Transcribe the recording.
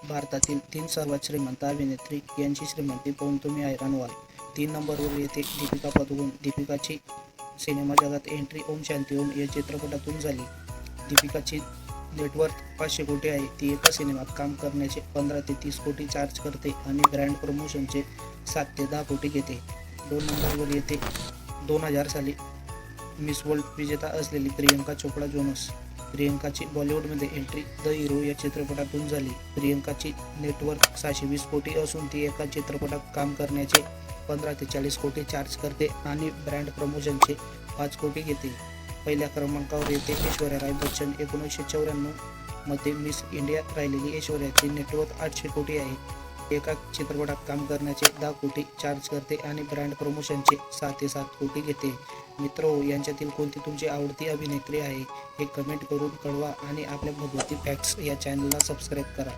भारतातील 3 सर्वात श्रीमंत अभिनेत्री यांची श्रीमंती पाहून तुम्ही हैराण व्हाल. 3 नंबरवर येते दीपिका पदुकोण. दीपिकाची सिनेमा जगात एंट्री ओम शांती ओम या चित्रपटातून झाली. दीपिकाची नेटवर्थ 500 कोटी आहे. ती एका सिनेमात काम करण्याचे 15 ते 30 कोटी चार्ज करते आणि ब्रँड प्रमोशनचे 7 ते 10 कोटी घेते. 2 नंबरवर येते 2000 साली मिस वर्ल्ड विजेता असलेली प्रियंका चोपडा जोनस. प्रियंकाची बॉलिवूडमध्ये एंट्री द हिरो या चित्रपटातून झाली. प्रियंकाची नेटवर्थ 620 कोटी असून ती एका चित्रपटात काम करण्याचे 15 ते 40 कोटी चार्ज करते आणि ब्रँड प्रमोशनचे 5 कोटी घेते. पहिल्या क्रमांकावर येते ऐश्वर्या राय बच्चन. 1994 मध्ये मिस इंडिया राहिलेली ऐश्वर्याची नेटवर्थ 800 कोटी आहे. एका चित्रपटात काम करण्याचे 10 कोटी चार्ज करते आणि ब्रँड प्रमोशनचे 6 ते 7 कोटी घेते. मित्रहो, यांच्यातील कोणती तुमची आवडती अभिनेत्री आहे हे कमेंट करून कळवा आणि आपल्या भगवती फॅक्ट्स या चॅनलला सबस्क्राईब करा.